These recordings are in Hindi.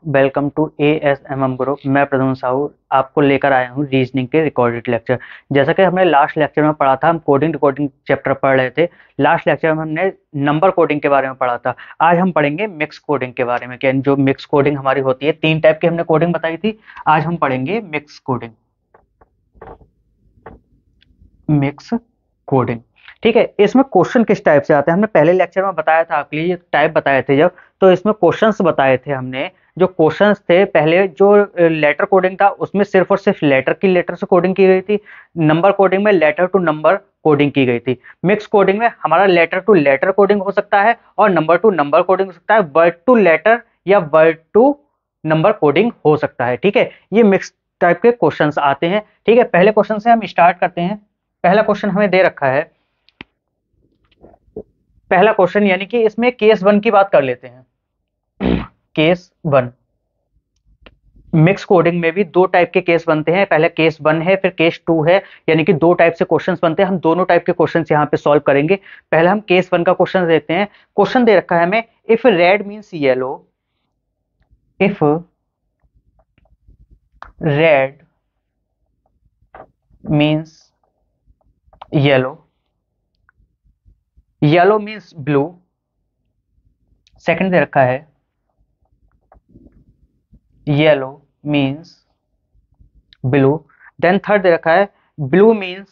Welcome to ASMM group. मैं प्रद्युम्न साहू आपको लेकर आया हूँ रीजनिंग के रिकॉर्डेड लेक्चर। जैसा कि हमने लास्ट लेक्चर में पढ़ा था, हम कोडिंग रिकॉर्डिंग चैप्टर पढ़ रहे थे। लास्ट लेक्चर में हमने नंबर कोडिंग के बारे में पढ़ा था। आज हम पढ़ेंगे मिक्स कोडिंग के बारे में, कि जो मिक्स कोडिंग हमारी होती है। 3 टाइप की हमने कोडिंग बताई थी, आज हम पढ़ेंगे मिक्स कोडिंग। मिक्स कोडिंग, ठीक है। इसमें क्वेश्चन किस टाइप से आते हैं, हमने पहले लेक्चर में बताया था, आपके लिए टाइप बताए थे जब, तो इसमें क्वेश्चंस बताए थे हमने। जो क्वेश्चंस थे, पहले जो लेटर कोडिंग था उसमें सिर्फ और सिर्फ लेटर से कोडिंग की गई थी। नंबर कोडिंग में लेटर टू नंबर कोडिंग की गई थी। मिक्स कोडिंग में हमारा लेटर टू लेटर कोडिंग हो सकता है और नंबर टू नंबर कोडिंग हो सकता है, वर्ड टू लेटर या वर्ड टू नंबर कोडिंग हो सकता है, ठीक है। ये मिक्स टाइप के क्वेश्चंस आते हैं, ठीक है। पहले क्वेश्चन से हम स्टार्ट करते हैं। पहला क्वेश्चन हमें दे रखा है, पहला क्वेश्चन, यानी कि इसमें केस 1 की बात कर लेते हैं। केस 1, मिक्स कोडिंग में भी 2 टाइप के केस बनते हैं। पहले केस 1 है, फिर केस 2 है, यानी कि 2 टाइप से क्वेश्चंस बनते हैं। हम दोनों टाइप के क्वेश्चंस यहाँ पे सॉल्व करेंगे। पहले हम केस 1 का क्वेश्चन देते हैं। क्वेश्चन दे रखा है हमें, if red means yellow, if red means yellow, yellow means blue. Second दे रखा है, yellow means blue. Then third दे रखा है, ब्लू मीन्स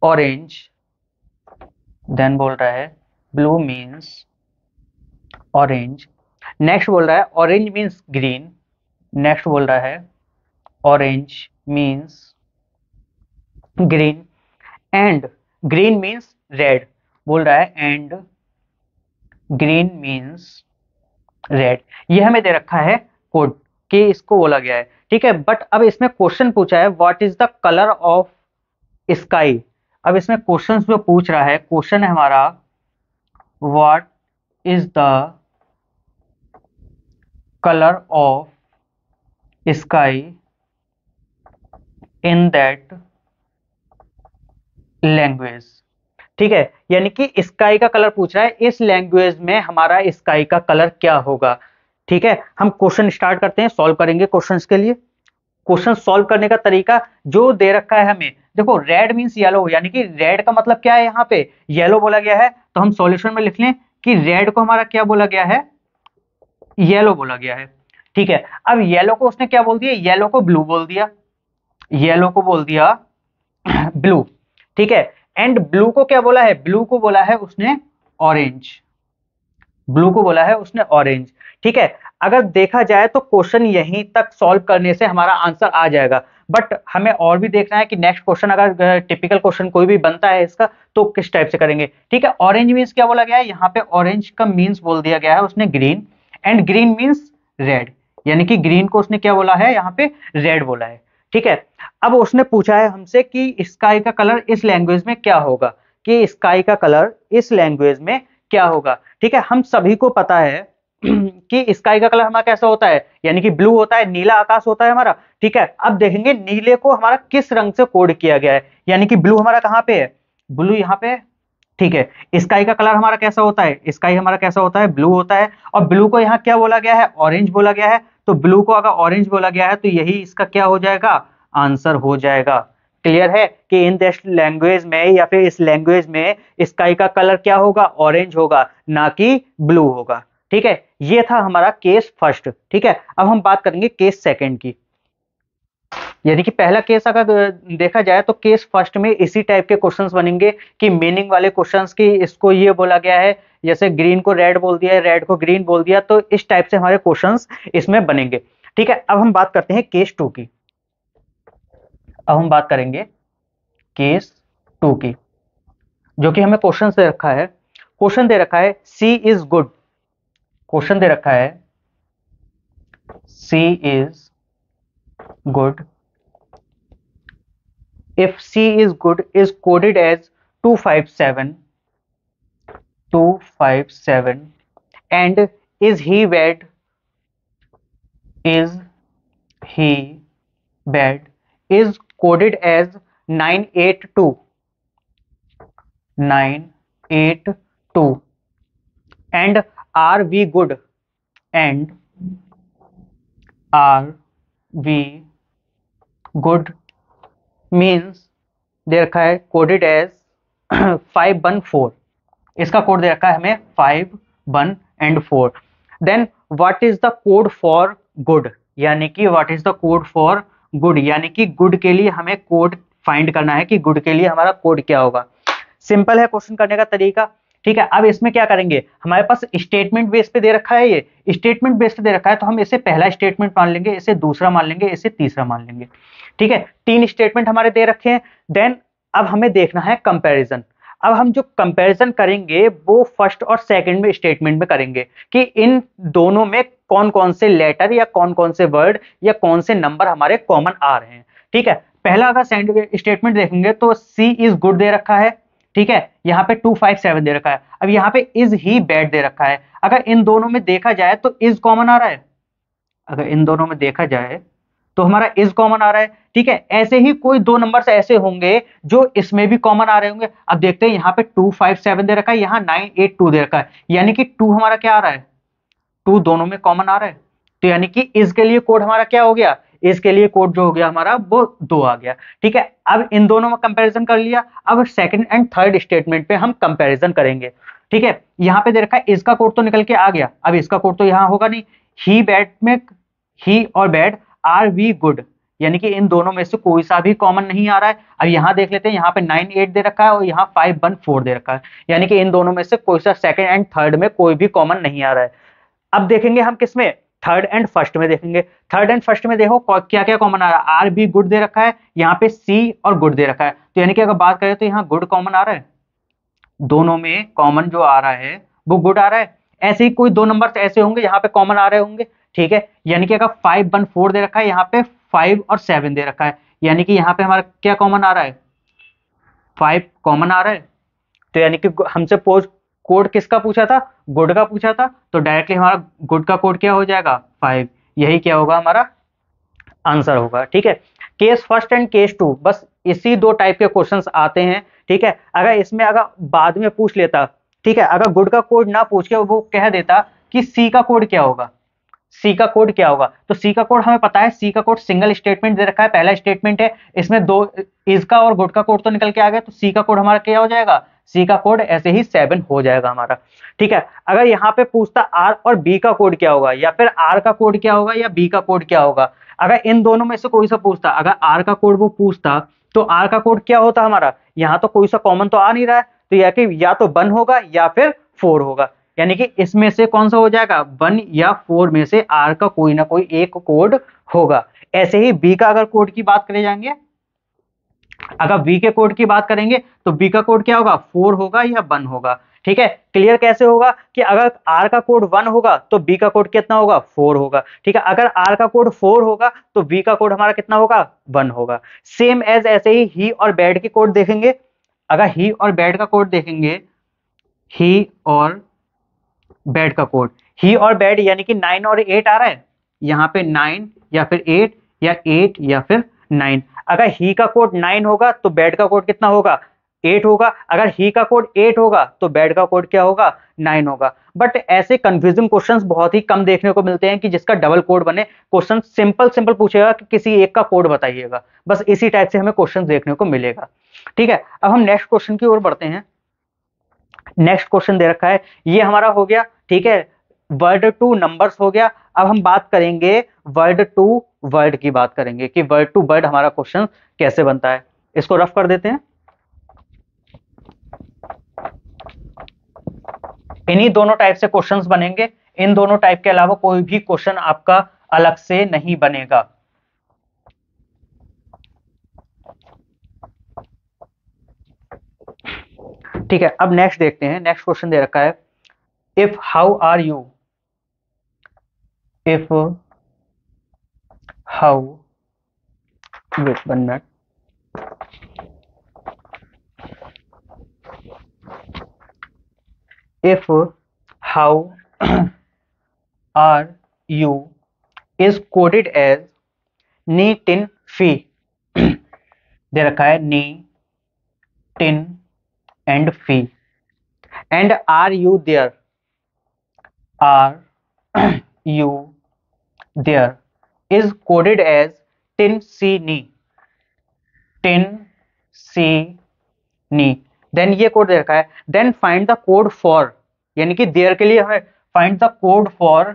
ऑरेंज। देन बोल रहा है ब्लू मीन्स ऑरेंज। नेक्स्ट बोल रहा है ऑरेंज मीन्स ग्रीन। नेक्स्ट बोल रहा है orange means green and green means red. बोल रहा है एंड ग्रीन मीन्स रेड। ये हमें दे रखा है कोड, कि इसको बोला गया है, ठीक है। बट अब इसमें क्वेश्चन पूछा है, what is the colour of sky. अब इसमें क्वेश्चन जो पूछ रहा है, क्वेश्चन है हमारा, what is the colour of sky in that language, ठीक है। यानी कि स्काई का कलर पूछ रहा है, इस लैंग्वेज में हमारा स्काई का कलर क्या होगा, ठीक है। हम क्वेश्चन स्टार्ट करते हैं, सॉल्व करेंगे क्वेश्चंस के लिए। क्वेश्चन सॉल्व करने का तरीका जो दे रखा है हमें, देखो रेड मीन्स येलो, यानी कि रेड का मतलब क्या है, यहाँ पे येलो बोला गया है, तो हम सॉल्यूशन में लिख लें कि रेड को हमारा क्या बोला गया है, येलो बोला गया है, ठीक है। अब येलो को उसने क्या बोल दिया, येलो को ब्लू बोल दिया, येलो को बोल दिया ब्लू, ठीक है। एंड ब्लू को क्या बोला है, ब्लू को बोला है उसने ऑरेंज, ब्लू को बोला है उसने ऑरेंज, ठीक है। अगर देखा जाए तो क्वेश्चन यहीं तक सॉल्व करने से हमारा आंसर आ जाएगा, बट हमें और भी देखना है कि नेक्स्ट क्वेश्चन अगर टिपिकल क्वेश्चन कोई भी बनता है इसका, तो किस टाइप से करेंगे, ठीक है। ऑरेंज मीन्स क्या बोला गया है, यहाँ पे ऑरेंज का मीन्स बोल दिया गया है उसने green, and green means red, यानी कि ग्रीन को उसने क्या बोला है, यहाँ पे रेड बोला है, ठीक है। अब उसने पूछा है हमसे कि स्काई का कलर इस लैंग्वेज में क्या होगा, कि स्काई का कलर इस लैंग्वेज में क्या होगा, ठीक है। हम सभी को पता है कि स्काई का कलर हमारा कैसा होता है, यानी कि ब्लू होता है, नीला आकाश होता है हमारा, ठीक है। अब देखेंगे नीले को हमारा किस रंग से कोड किया गया है, यानी कि ब्लू हमारा कहाँ पे है, ब्लू यहाँ पे है, ठीक है। स्काई का कलर हमारा कैसा होता है, स्काई हमारा कैसा होता है, ब्लू होता है, और ब्लू को यहाँ क्या बोला गया है, ऑरेंज बोला गया है। तो ब्लू को अगर ऑरेंज बोला गया है तो यही इसका क्या हो जाएगा, आंसर हो जाएगा। क्लियर है कि इन दिस लैंग्वेज में या फिर इस लैंग्वेज में स्काई का कलर क्या होगा, ऑरेंज होगा, ना कि ब्लू होगा, ठीक है। ये था हमारा केस फर्स्ट, ठीक है। अब हम बात करेंगे केस सेकंड की। यानी कि पहला केस अगर देखा जाए तो केस फर्स्ट में इसी टाइप के क्वेश्चंस बनेंगे, कि मीनिंग वाले क्वेश्चंस, की इसको ये बोला गया है, जैसे ग्रीन को रेड बोल दिया है, रेड को ग्रीन बोल दिया, तो इस टाइप से हमारे क्वेश्चंस इसमें बनेंगे, ठीक है। अब हम बात करते हैं केस 2 की। अब हम बात करेंगे केस 2 की, जो कि हमें क्वेश्चन दे रखा है। क्वेश्चन दे रखा है सी इज गुड, क्वेश्चन दे रखा है C is good, if C is good is coded as 257 and is he bad, is he bad is coded as 982 and are we good, and are we good means दे रखा है कोडेड एज 514, इसका कोड दे रखा है हमें 5 1 and 4। Then what is the code for good, यानी कि what is the code for good, यानी कि गुड के लिए हमें कोड फाइंड करना है कि गुड के लिए हमारा कोड क्या होगा। सिंपल है क्वेश्चन करने का तरीका। ठीक है, अब इसमें क्या करेंगे, हमारे पास स्टेटमेंट बेस पे दे रखा है, ये स्टेटमेंट बेस पे दे रखा है, तो हम इसे पहला स्टेटमेंट मान लेंगे, इसे दूसरा मान लेंगे, इसे तीसरा मान लेंगे। ठीक है, 3 स्टेटमेंट हमारे दे रखे हैं। देन अब हमें देखना है कंपैरिजन। अब हम जो कंपैरिजन करेंगे वो फर्स्ट और सेकंड में स्टेटमेंट में करेंगे कि इन दोनों में कौन कौन से लेटर या कौन कौन से वर्ड या कौन से नंबर हमारे कॉमन आ रहे हैं। ठीक है, पहला अगर स्टेटमेंट देखेंगे तो सी इज गुड दे रखा है। ठीक है, यहाँ पे 257 दे रखा है। अब यहाँ पे इज ही बैड दे रखा है। अगर इन दोनों में देखा जाए तो इज कॉमन आ रहा है, अगर इन दोनों में देखा जाए तो हमारा इज कॉमन आ रहा है। ठीक है, ऐसे ही कोई दो नंबर्स ऐसे होंगे जो इसमें भी कॉमन आ रहे होंगे। अब देखते हैं, यहाँ पे 257 दे रखा है, यहाँ 982 दे रखा है, यानी कि 2 हमारा क्या आ रहा है, 2 दोनों में कॉमन आ रहा है। तो यानी कि इस के लिए कोड हमारा क्या हो गया, इस के लिए कोड जो हो गया हमारा वो 2 आ गया। ठीक है, अब इन दोनों में कंपैरिजन कर लिया। अब सेकंड एंड थर्ड स्टेटमेंट पे हम कंपैरिजन करेंगे। ठीक है, यहाँ पे दे रखा है इसका कोड तो निकल के आ गया, अब इसका कोड तो यहाँ होगा नहीं। ही बैड में ही और बैड आर वी गुड, यानी कि इन दोनों में से कोई सा भी कॉमन नहीं आ रहा है। अब यहाँ देख लेते हैं, यहाँ पे 98 दे रखा है और यहाँ 514 दे रखा है, यानी कि इन दोनों में से कोई सा सेकंड एंड थर्ड में कोई भी कॉमन नहीं आ रहा है। अब देखेंगे हम किसमें, थर्ड एंड फर्स्ट में देखेंगे। थर्ड एंड फर्स्ट में देखो क्या क्या कॉमन आ रहा है, आर बी गुड दे रखा है, यहाँ पे सी और गुड दे रखा है, तो यानी कि अगर बात करें तो यहाँ गुड कॉमन आ रहा है, दोनों में कॉमन जो आ रहा है वो गुड आ रहा है। ऐसे ही कोई दो नंबर ऐसे होंगे यहाँ पे कॉमन आ रहे होंगे। ठीक है, यानी कि अगर 514 दे रखा है, यहाँ पे 5 और 7 दे रखा है, यानी कि यहाँ पे हमारा क्या कॉमन आ रहा है, 5 कॉमन आ रहा है। तो यानी कि हमसे कोड किसका पूछा था, गुड का पूछा था, तो डायरेक्टली हमारा गुड का कोड क्या हो जाएगा, 5। यही क्या होगा हमारा आंसर होगा। ठीक है, case first and case two, बस इसी दो टाइप के क्वेश्चंस आते हैं। ठीक है, अगर इसमें अगर बाद में पूछ लेता, ठीक है, अगर गुड का कोड ना पूछ के वो कह देता कि सी का कोड क्या होगा, सी का कोड क्या होगा, तो सी का कोड हमें पता है, सी का कोड सिंगल स्टेटमेंट दे रखा है, पहला स्टेटमेंट है, इसमें दो इज का और गुड का कोड तो निकल के आ गया, तो सी का कोड हमारा क्या हो जाएगा, सी का कोड ऐसे ही 7 हो जाएगा हमारा। ठीक है, अगर यहाँ पे पूछता आर और बी का कोड क्या होगा, या फिर आर का कोड क्या होगा या बी का कोड क्या होगा, अगर इन दोनों में से कोई सा पूछता, अगर आर का कोड वो पूछता तो आर का कोड क्या होता हमारा, यहाँ तो कोई सा कॉमन तो आ नहीं रहा है, तो या तो 1 होगा या फिर 4 होगा, यानी कि इसमें से कौन सा हो जाएगा, 1 या 4 में से आर का कोई ना कोई एक कोड होगा। ऐसे ही बी का अगर कोड की बात करे जाएंगे, अगर बी के कोड की बात करेंगे तो बी का कोड क्या होगा, 4 होगा या 1 होगा। ठीक है, क्लियर कैसे होगा कि अगर आर का कोड 1 होगा तो बी का कोड कितना होगा, 4 होगा। ठीक है, अगर आर का कोड 4 होगा तो बी का कोड हमारा कितना होगा, 1 होगा। सेम एज ऐसे ही और बैड के कोड देखेंगे, अगर ही और बैड का कोड देखेंगे, ही और बैड का कोड, ही और बैड यानी कि 9 और 8 आ रहा है, यहाँ पे 9 या फिर 8 या 8 या फिर 9। अगर ही का कोड 9 होगा तो बैड का कोड कितना होगा, 8 होगा। अगर ही का कोड 8 होगा तो बैड का कोड क्या होगा, 9 होगा। बट ऐसे कंफ्यूजिंग क्वेश्चंस बहुत ही कम देखने को मिलते हैं कि जिसका डबल कोड बने। क्वेश्चन सिंपल सिंपल पूछेगा कि किसी एक का कोड बताइएगा, बस इसी टाइप से हमें क्वेश्चन देखने को मिलेगा। ठीक है, अब हम नेक्स्ट क्वेश्चन की ओर बढ़ते हैं। नेक्स्ट क्वेश्चन दे रखा है, ये हमारा हो गया। ठीक है, वर्ड टू नंबर्स हो गया। अब हम बात करेंगे वर्ड टू वर्ड की, बात करेंगे कि वर्ड टू वर्ड हमारा क्वेश्चन कैसे बनता है। इसको रफ कर देते हैं। इन्हीं दोनों टाइप से क्वेश्चंस बनेंगे, इन दोनों टाइप के अलावा कोई भी क्वेश्चन आपका अलग से नहीं बनेगा। ठीक है, अब नेक्स्ट देखते हैं। नेक्स्ट क्वेश्चन दे रखा है, if how are you, if how, wait 1 minute, if how are you is coded as नी टिन फी, दे रखा है नी टिन एंड फी, and are you there, are you there is coded as टिन सी नी, टिन सी नी। देन ये कोड दे रखा है, then find the code for, यानी कि देयर के लिए हमें find the code for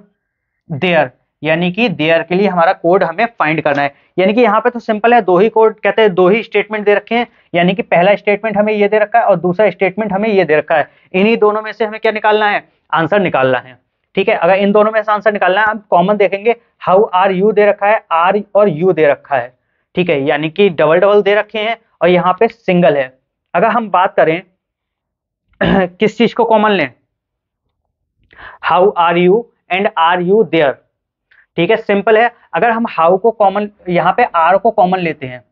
there, यानी कि देयर के लिए हमारा कोड हमें फाइंड करना है। यानी कि यहाँ पे तो सिंपल है, दो ही कोड कहते हैं, दो ही स्टेटमेंट दे रखे हैं, यानी कि पहला स्टेटमेंट हमें ये दे रखा है और दूसरा स्टेटमेंट हमें ये दे रखा है। इन्हीं दोनों में से हमें क्या निकालना है, आंसर निकालना है। ठीक है, अगर इन दोनों में से आंसर निकालना है, हम कॉमन देखेंगे, हाउ आर यू दे रखा है, आर और यू दे रखा है। ठीक है, यानी कि डबल डबल दे रखे हैं और यहाँ पे सिंगल है। अगर हम बात करें किस चीज को कॉमन लें, how are you and are you there. ठीक है, सिंपल है। अगर हम हाउ को कॉमन, यहाँ पे आर को कॉमन लेते हैं,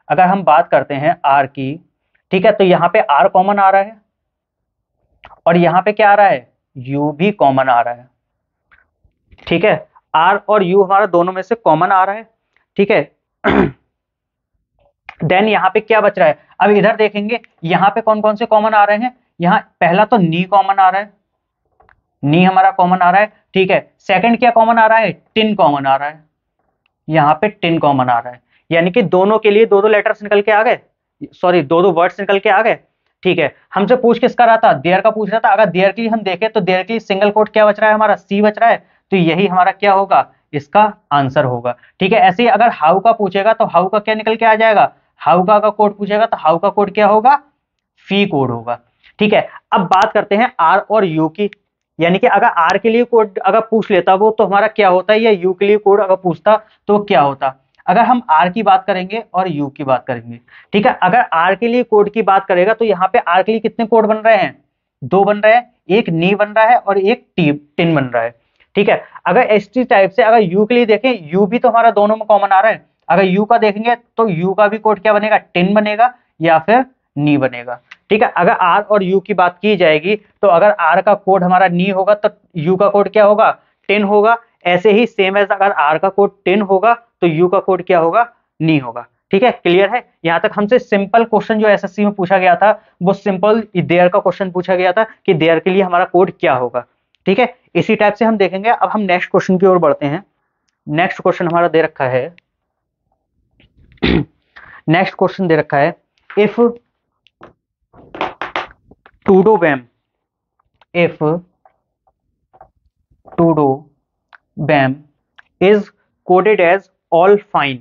अगर हम बात करते हैं आर की, ठीक है, तो यहाँ पे आर कॉमन आ रहा है और यहाँ पे क्या आ रहा है, यू भी कॉमन आ रहा है। ठीक है, आर और यू हमारा दोनों में से कॉमन आ रहा है। ठीक है, देन यहाँ पे क्या बच रहा है, अब इधर देखेंगे यहाँ पे कौन कौन से कॉमन आ रहे हैं। यहाँ पहला तो नी कॉमन आ रहा है, नी हमारा कॉमन आ रहा है। ठीक है, सेकंड क्या कॉमन आ रहा है, टिन कॉमन आ रहा है, यहाँ पे टिन कॉमन आ रहा है। यानी कि दोनों के लिए दो दो लेटर्स निकल के आ गए, सॉरी दो दो वर्ड्स निकल के आ गए। ठीक है, हमसे पूछ किसका रहा था, देयर का पूछ रहा था। अगर देयर के लिए हम देखें तो देयर के लिए सिंगल कोड क्या बच रहा है, हमारा सी बच रहा है, तो यही हमारा क्या होगा, इसका आंसर होगा। ठीक है, ऐसे ही अगर हाउ का पूछेगा तो हाउ का क्या निकल के आ जाएगा, हाउ का कोड पूछेगा तो हाउ का कोड क्या होगा, फी कोड होगा। ठीक है, अब बात करते हैं आर और यू की, यानी कि अगर आर के लिए कोड अगर पूछ लेता वो तो हमारा क्या होता है, या यू के लिए कोड अगर पूछता तो क्या होता। अगर हम आर की बात करेंगे और यू की बात करेंगे, ठीक है, अगर आर के लिए कोड की बात करेगा तो यहाँ पे आर के लिए कितने कोड बन रहे हैं, दो बन रहे हैं, एक नी बन रहा है और एक टिन बन रहा है। ठीक है, अगर एस टी टाइप से अगर यू के लिए देखें, यू भी तो हमारा दोनों में कॉमन आ रहा है, अगर यू का देखेंगे तो यू का भी कोड क्या बनेगा, टिन बनेगा या फिर नी बनेगा। ठीक है, अगर आर और यू की बात की जाएगी तो अगर आर का कोड हमारा नी होगा तो यू का कोड क्या होगा, टिन होगा। ऐसे ही सेम एज अगर आर का कोड टिन होगा तो यू का कोड क्या होगा, नी होगा। ठीक है, क्लियर है। यहां तक हमसे सिंपल क्वेश्चन जो एसएससी में पूछा गया था वो सिंपल देयर का क्वेश्चन पूछा गया था कि देयर के लिए हमारा कोड क्या होगा। ठीक है, इसी टाइप से हम देखेंगे। अब हम नेक्स्ट क्वेश्चन की ओर बढ़ते हैं। नेक्स्ट क्वेश्चन हमारा दे रखा है नेक्स्ट क्वेश्चन दे रखा है, इफ टूडो बैम, if टूडो बैम is coded as all fine,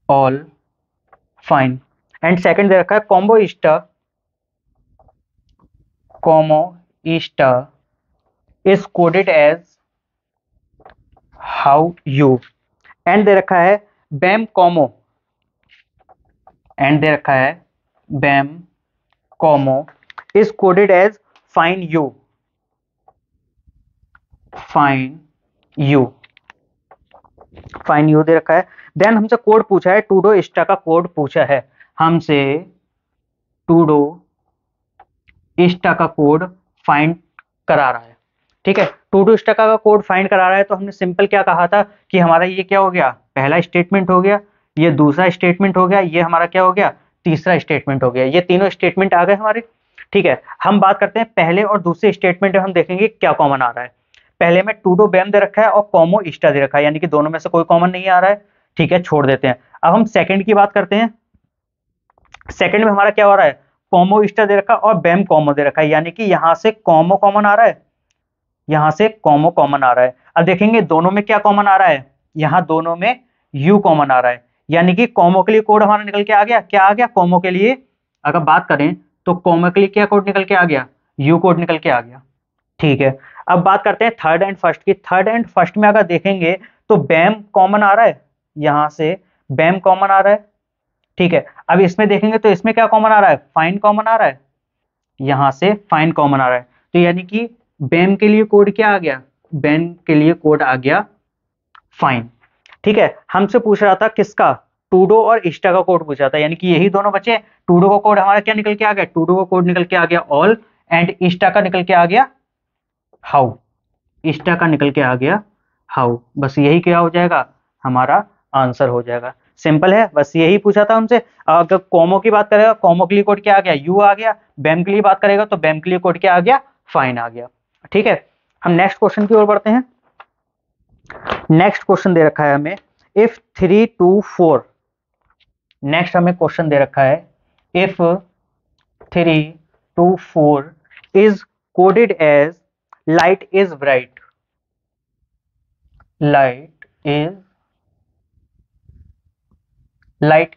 all fine, and second दे रखा है combo ista is coded as how you, and दे रखा है बैम कॉमो, एंड दे रखा है बैम कॉमो is coded as find you, find you, find you दे रखा है। देन हमसे कोड पूछा है, टूडो इस्टा का कोड पूछा है हमसे, टूडो इस्टा का कोड फाइंड करा रहा है। ठीक है, टूडो इस्टा का कोड फाइंड करा रहा है तो हमने सिंपल क्या कहा था कि हमारा ये क्या हो गया, पहला स्टेटमेंट हो गया, ये दूसरा स्टेटमेंट हो गया, ये हमारा क्या हो गया, तीसरा स्टेटमेंट हो गया। ये तीनों स्टेटमेंट आ गए हमारे। ठीक है, हम बात करते हैं पहले और दूसरे स्टेटमेंट में, हम देखेंगे क्या कॉमन आ रहा है। पहले में टूडो बैम दे रखा है और कॉमो इस्टा दे रखा है, यानी कि दोनों में से कोई कॉमन नहीं आ रहा है। ठीक है, छोड़ देते हैं। अब हम सेकंड की बात करते हैं। सेकंड में हमारा क्या हो रहा है, कॉमो इस्टा दे रखा और बैम कॉमो दे रखा है, यानी कि यहां से कॉमो कॉमन आ रहा है, यहां से कॉमो कॉमन आ रहा है। अब देखेंगे दोनों में क्या कॉमन आ रहा है, यहां दोनों में यू कॉमन आ रहा है, यानी कि कॉमो के लिए कोड हमारा निकल के आ गया। क्या आ गया, कॉमो के लिए अगर बात करें तो कॉमो के लिए क्या कोड निकल के आ गया, यू कोड निकल के आ गया। ठीक है, अब बात करते हैं थर्ड एंड फर्स्ट की। थर्ड एंड फर्स्ट में अगर देखेंगे तो बैम कॉमन आ रहा है, यहां से बैम कॉमन आ रहा है। ठीक है, अब इसमें देखेंगे तो इसमें क्या कॉमन आ रहा है, फाइन कॉमन आ रहा है, यहां से फाइन कॉमन आ रहा है। तो यानी कि बैम के लिए कोड क्या आ गया, बैम के लिए कोड आ गया फाइन। ठीक है, हमसे पूछ रहा था किसका, टूडो और इस्टा का कोड पूछा था, यानी कि यही दोनों बचे। टूडो का कोड हमारा क्या निकल के आ गया, टूडो का कोड निकल के आ गया ऑल, एंड इस्टा का निकल के आ गया हाउ, इस्टा का निकल के आ गया हाउ। बस यही क्या हो जाएगा, हमारा आंसर हो जाएगा। सिंपल है, बस यही पूछा था हमसे। अगर कॉमो की बात करेगा, कॉमो के लिए कोड क्या आ गया, यू आ गया। बैम के लिए बात करेगा तो बैम के लिए कोड क्या आ गया, फाइन आ गया। ठीक है, हम नेक्स्ट क्वेश्चन की ओर बढ़ते हैं। नेक्स्ट क्वेश्चन दे रखा है हमें, इफ 3 2 4, नेक्स्ट हमें क्वेश्चन दे रखा है, if 3 2 4 is coded as light is bright, light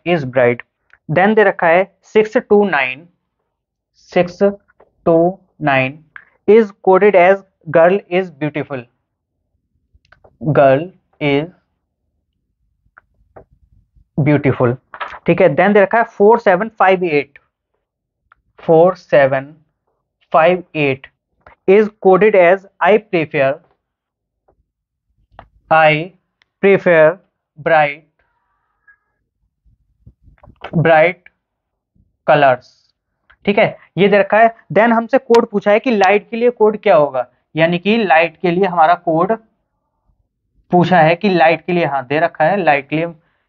is bright, then दे रखा है 6 2 9 is coded as girl is beautiful, girl is beautiful, ठीक है। देन दे रखा है 4 7 5 8 is coded as I prefer bright colours, ठीक है, ये दे रखा है। देन हमसे कोड पूछा है कि लाइट के लिए कोड क्या होगा, यानी कि लाइट के लिए हमारा कोड पूछा है कि लाइट के लिए, हाँ दे रखा है लाइट के लिए,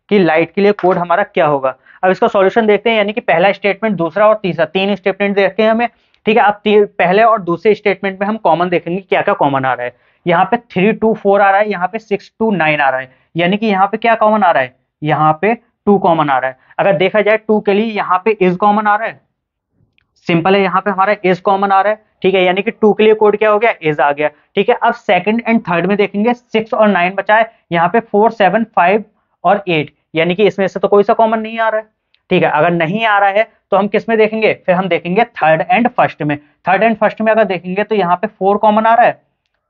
कि लाइट के लिए कोड हमारा क्या होगा। अब इसका सॉल्यूशन देखते हैं, यानी कि पहला स्टेटमेंट, दूसरा और तीसरा, 3 स्टेटमेंट दे रखे हैं हमें, ठीक है। अब पहले और दूसरे स्टेटमेंट में हम कॉमन देखेंगे क्या क्या कॉमन आ रहा है। यहाँ पे 3 2 4 आ रहा है, यहाँ पे 6 2 9 आ रहा है, यानी कि यहाँ पे क्या कॉमन आ रहा है, यहाँ पे 2 कॉमन आ रहा है। अगर देखा जाए 2 के लिए यहाँ पे इज कॉमन आ रहा है, सिंपल है, यहाँ पे हमारा इज कॉमन आ रहा है, ठीक है, यानी कि 2 के लिए कोड क्या हो गया, इज आ गया, ठीक है। अब सेकंड एंड थर्ड में देखेंगे 6 और 9 बचा है, यहाँ पे 4 7 5 और 8, यानी कि इसमें से तो कोई सा कॉमन नहीं आ रहा है, ठीक है। अगर नहीं आ रहा है तो हम किस में देखेंगे, फिर हम देखेंगे थर्ड एंड फर्स्ट में। थर्ड एंड फर्स्ट में अगर देखेंगे तो यहाँ पे 4 कॉमन आ रहा है,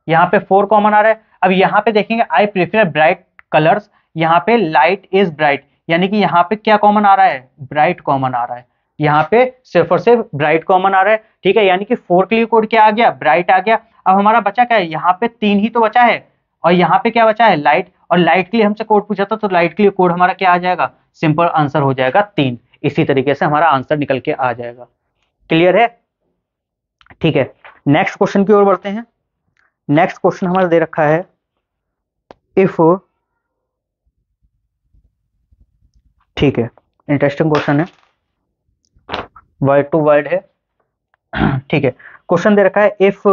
यहाँ पे 4 कॉमन आ रहा है। अब यहाँ पे देखेंगे आई प्रेफर ब्राइट कलर्स, यहाँ पे लाइट इज ब्राइट, यानी कि यहाँ पे क्या कॉमन आ रहा है, ब्राइट कॉमन आ रहा है, यहाँ पे सिर्फ और सिर्फ ब्राइट कॉमन आ रहा है, ठीक है, यानी कि 4 के लिए कोड क्या आ गया, ब्राइट आ गया। अब हमारा बचा क्या है, यहाँ पे 3 ही तो बचा है, और यहाँ पे क्या बचा है, लाइट, और लाइट के लिए हमसे कोड पूछा था, तो लाइट के लिए कोड हमारा क्या आ जाएगा, सिंपल आंसर हो जाएगा 3। इसी तरीके से हमारा आंसर निकल के आ जाएगा। क्लियर है, ठीक है। नेक्स्ट क्वेश्चन की ओर बढ़ते हैं। नेक्स्ट क्वेश्चन हमारा दे रखा है, इफ, ठीक है, इंटरेस्टिंग क्वेश्चन है, वर्ड टू वर्ड है, ठीक है। क्वेश्चन दे रखा है, इफ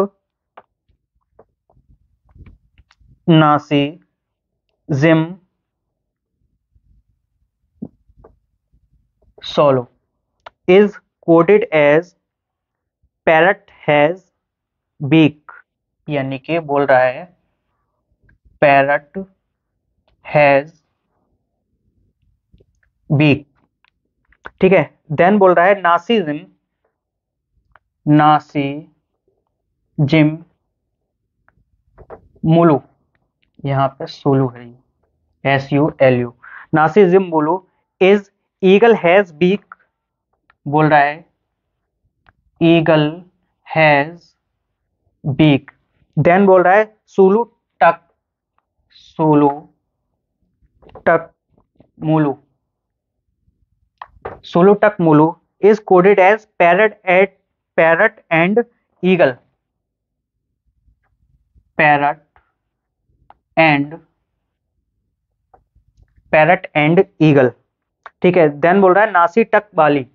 नासी जिम सोलो is coded as parrot has beak, यानी कि बोल रहा है पैरट हैज बीक, ठीक है। देन बोल रहा है नासी जिम मुलू, यहाँ पे सोलू है, SULU, नासी जिम मुलू इज ईगल हैज बीक, बोल रहा है ईगल हैज बीक। देन बोल रहा है सोलू टक मुलू, सोलू टक मुलू is coded as parrot and eagle, parrot and eagle, ठीक है। देन बोल रहा है नासी टक वाली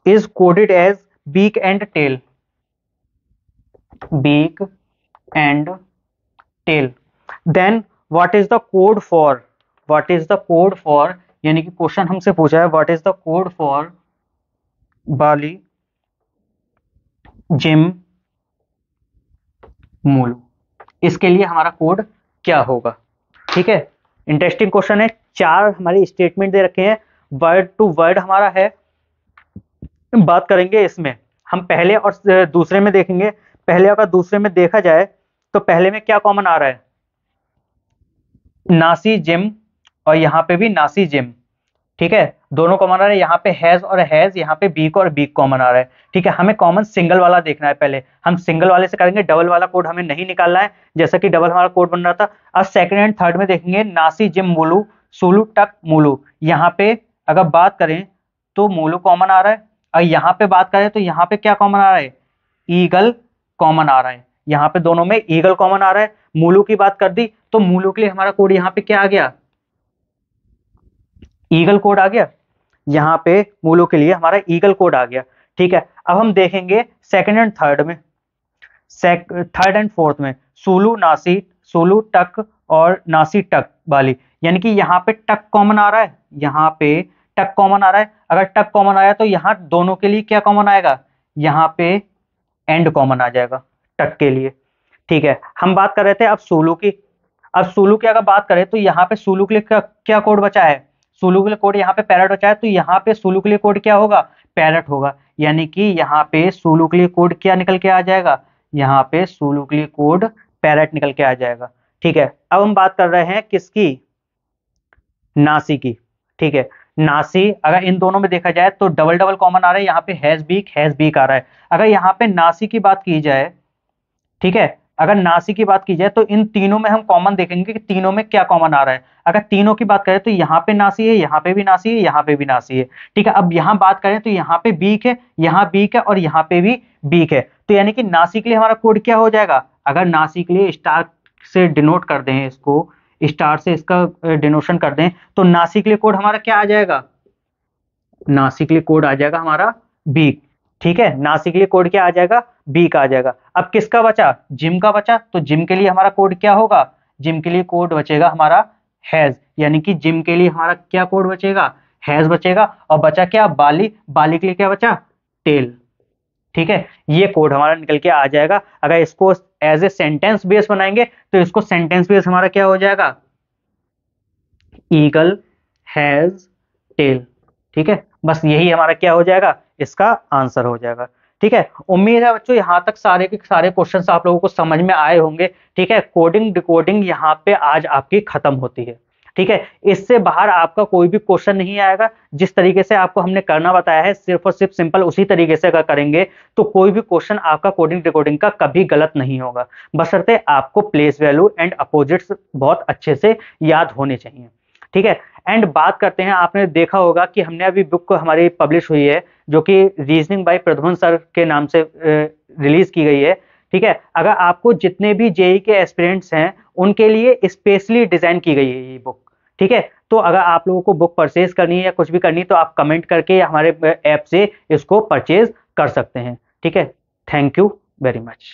is coded as beak and tail, then what is the code for, यानी कि क्वेश्चन हमसे पूछा है what is the code for बाली जिम मूलू, इसके लिए हमारा कोड क्या होगा, ठीक है। इंटरेस्टिंग क्वेश्चन है, 4 हमारे स्टेटमेंट दे रखे हैं, वर्ड टू वर्ड हमारा है, बात करेंगे इसमें। हम पहले और दूसरे में देखेंगे, पहले अगर दूसरे में देखा जाए तो पहले में क्या कॉमन आ रहा है, नासी जिम, और यहाँ पे भी नासी जिम, ठीक है, दोनों कॉमन आ रहा है। यहाँ पे हैज और हैज, यहाँ पे बीक और बीक कॉमन आ रहा है, ठीक है। हमें कॉमन सिंगल वाला देखना है, पहले हम सिंगल वाले से करेंगे, डबल वाला कोड हमें नहीं निकालना है, जैसा कि डबल हमारा कोड बन रहा था। अब सेकंड एंड थर्ड में देखेंगे नासी जिम मुलू सुलू टक मुलू, यहाँ पे अगर बात करें तो मुलू कॉमन आ रहा है, और यहाँ पे बात करें तो यहाँ पे क्या कॉमन आ रहा है, ईगल कॉमन आ रहा है, यहाँ पे दोनों में ईगल कॉमन आ रहा है। मुलू की बात कर दी तो मुलू के लिए हमारा कोड यहाँ पे क्या आ गया, ईगल कोड आ गया, यहाँ पे मूलों के लिए हमारा ईगल कोड आ गया, ठीक है। अब हम देखेंगे सेकंड एंड थर्ड में। थर्ड एंड फोर्थ में सुलू नासी, सुलू टक और नासी टक वाली, यानी कि यहाँ पे टक कॉमन आ रहा है, यहाँ पे टक कॉमन आ रहा है। अगर टक कॉमन आया तो यहाँ दोनों के लिए क्या कॉमन आएगा, यहाँ पे एंड कॉमन आ जाएगा टक के लिए। ठीक है, हम बात कर रहे थे अब सुलू की। अब सुलू की अगर बात करें तो यहाँ पे सुलू के लिए क्या कोड बचा है, सुलू के लिए कोड यहाँ पे पैरट बचा है, तो यहाँ पे सुलू के लिए कोड क्या होगा, पैरट होगा। यानी कि यहाँ पे सुलू के लिए कोड क्या निकल के आ जाएगा, यहाँ पे सुलू के लिए कोड पैरट निकल के आ जाएगा। ठीक है, अब हम बात कर रहे हैं किसकी, नासी की। ठीक है, नासी अगर इन दोनों में देखा जाए तो डबल डबल कॉमन आ रहा है, यहाँ पे हैज बीक आ रहा है। अगर यहाँ पे नासी की बात की जाए, ठीक है, अगर नासी की बात की जाए तो इन तीनों में हम कॉमन देखेंगे कि तीनों में क्या कॉमन आ रहा है। अगर तीनों की बात करें तो यहाँ पे नासी है, यहाँ पे भी नासी है, यहाँ पे भी नासी है। ठीक है, अब यहाँ बात करें तो यहाँ पे बीक है, यहाँ बीक है और यहाँ पे भी बीक है। तो यानी कि नासी के लिए हमारा कोड क्या हो जाएगा, अगर नासी के लिए स्टार से डिनोट कर दें, इसको स्टार से इसका डिनोशन कर दें, तो नासी के लिए कोड हमारा क्या आ जाएगा, नासी के लिए कोड आ जाएगा हमारा बीक। ठीक है, नासी के लिए कोड क्या आ जाएगा, बीक आ जाएगा। अब किसका बचा, जिम का बचा, तो जिम के लिए हमारा कोड क्या होगा, जिम के लिए कोड बचेगा हमारा हैज, यानी कि जिम के लिए हमारा क्या कोड बचेगा, हैज बचेगा। और बचा क्या, बाली, बाली के लिए क्या बचा, टेल। ठीक है, ये कोड हमारा निकल के आ जाएगा। अगर इसको एज ए सेंटेंस बेस बनाएंगे तो इसको सेंटेंस बेस हमारा क्या हो जाएगा, ईगल हैज टेल। ठीक है, बस यही हमारा क्या हो जाएगा, इसका आंसर हो जाएगा। ठीक है, उम्मीद है बच्चों यहाँ तक सारे के सारे क्वेश्चंस आप लोगों को समझ में आए होंगे। ठीक है, कोडिंग डिकोडिंग यहाँ पे आज आपकी खत्म होती है। ठीक है, इससे बाहर आपका कोई भी क्वेश्चन नहीं आएगा। जिस तरीके से आपको हमने करना बताया है सिर्फ और सिर्फ सिंपल उसी तरीके से अगर करेंगे तो कोई भी क्वेश्चन आपका कोडिंग डिकोडिंग का कभी गलत नहीं होगा, बशर्ते आपको प्लेस वैल्यू एंड अपोजिट्स बहुत अच्छे से याद होने चाहिए। ठीक है, एंड बात करते हैं, आपने देखा होगा कि हमने अभी बुक हमारी पब्लिश हुई है जो कि रीजनिंग बाय प्रद्युमन सर के नाम से रिलीज की गई है। ठीक है, अगर आपको जितने भी जेई के एस्पिरेंट्स हैं उनके लिए स्पेशली डिजाइन की गई है ये बुक। ठीक है, तो अगर आप लोगों को बुक परचेज करनी है या कुछ भी करनी है तो आप कमेंट करके हमारे ऐप से इसको परचेज कर सकते हैं। ठीक है, थैंक यू वेरी मच।